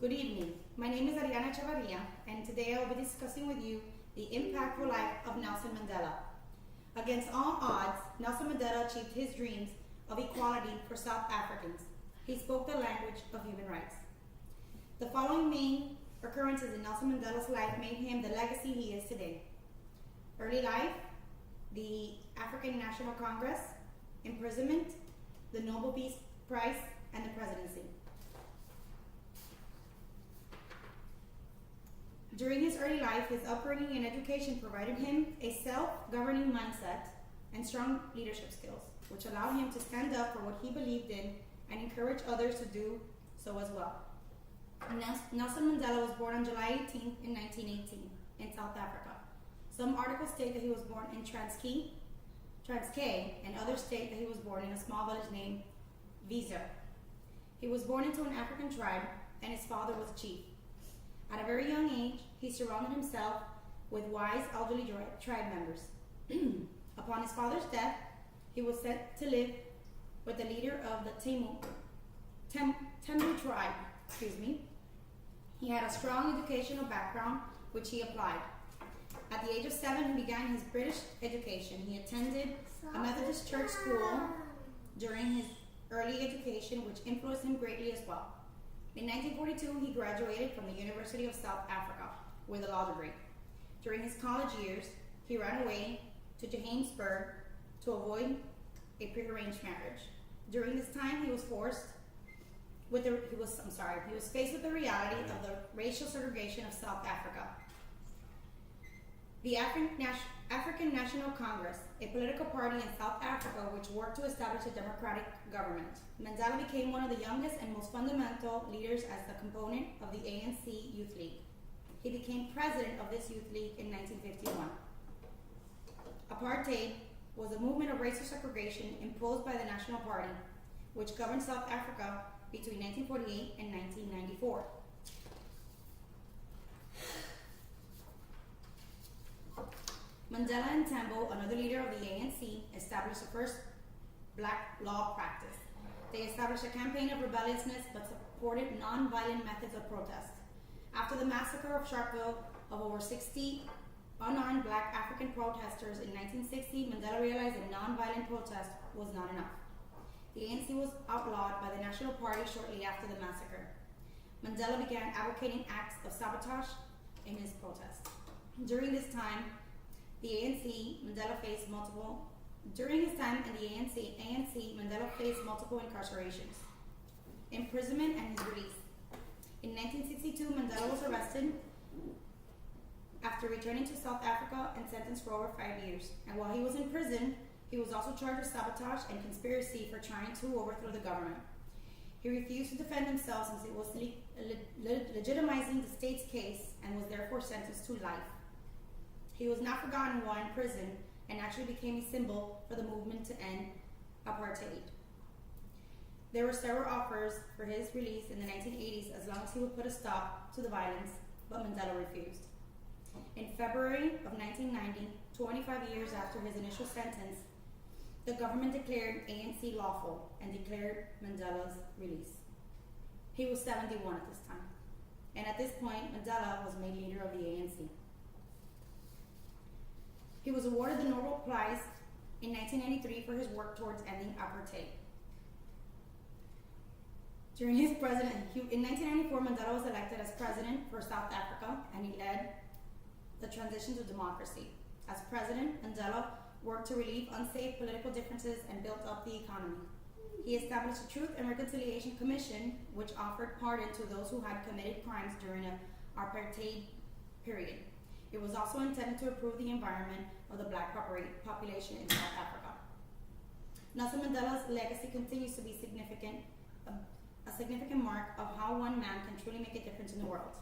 Good evening. My name is Ariana Chavarria, and today I will be discussing with you the impactful life of Nelson Mandela. Against all odds, Nelson Mandela achieved his dreams of equality for South Africans. He spoke the language of human rights. The following main occurrences in Nelson Mandela's life made him the legacy he is today. Early life, the African National Congress, imprisonment, the Nobel Peace Prize, and the presidency. During his early life, his upbringing and education provided him a self-governing mindset and strong leadership skills, which allowed him to stand up for what he believed in and encourage others to do so as well. Nelson Mandela was born on July 18, 1918, in South Africa. Some articles state that he was born in Transkei, and others state that he was born in a small village named Vizer. He was born into an African tribe, and his father was a chief. At a very young age, he surrounded himself with wise elderly tribe members. Upon his father's death, he was sent to live with the leader of the Tembu tribe. He had a strong educational background, which he applied. At the age of 7, he began his British education. He attended a Methodist church school during his early education, which influenced him greatly as well. In 1942, he graduated from the University of South Africa with a law degree. During his college years, he ran away to Johannesburg to avoid a prearranged marriage. During this time, he was faced with the reality of the racial segregation of South Africa. The African National Congress, a political party in South Africa which worked to establish a democratic government. Mandela became one of the youngest and most fundamental leaders as a component of the ANC Youth League. He became president of this youth league in 1951. Apartheid was a movement of racial segregation imposed by the National Party, which governed South Africa between 1948 and 1994. Mandela and Tambo, another leader of the ANC, established the first black law practice. They established a campaign of rebelliousness but supported non-violent methods of protest. After the massacre of Sharpeville of over 60 unarmed black African protesters in 1960, Mandela realized that non-violent protest was not enough. The ANC was outlawed by the National Party shortly after the massacre. Mandela began advocating acts of sabotage in his protest. During his time in the ANC, Mandela faced multiple incarcerations, imprisonment, and his release. In 1962, Mandela was arrested after returning to South Africa and sentenced for over 5 years. And while he was in prison, he was also charged with sabotage and conspiracy for trying to overthrow the government. He refused to defend himself since it was legitimizing the state's case and was therefore sentenced to life. He was not forgotten while in prison and actually became a symbol for the movement to end apartheid. There were several offers for his release in the 1980s as long as he would put a stop to the violence, but Mandela refused. In February of 1990, 25 years after his initial sentence, the government declared ANC lawful and declared Mandela's release. He was 71 at this time, and at this point, Mandela was made leader of the ANC. He was awarded the Nobel Prize in 1993 for his work towards ending apartheid. During his presidency, in 1994, Mandela was elected as president for South Africa, and he led the transition to democracy. As president, Mandela worked to relieve unsafe political differences and built up the economy. He established the Truth and Reconciliation Commission, which offered pardon to those who had committed crimes during an apartheid period. It was also intended to improve the environment of the black population in South Africa. Nelson Mandela's legacy continues to be a significant mark of how one man can truly make a difference in the world.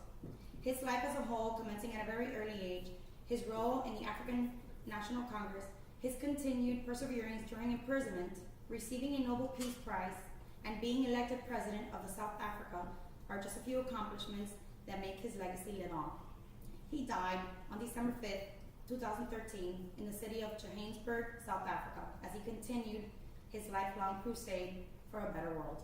His life as a whole, commencing at a very early age, his role in the African National Congress, his continued perseverance during imprisonment, receiving a Nobel Peace Prize, and being elected president of the South Africa are just a few accomplishments that make his legacy live on. He died on December 5th, 2013 in the city of Johannesburg, South Africa, as he continued his lifelong crusade for a better world.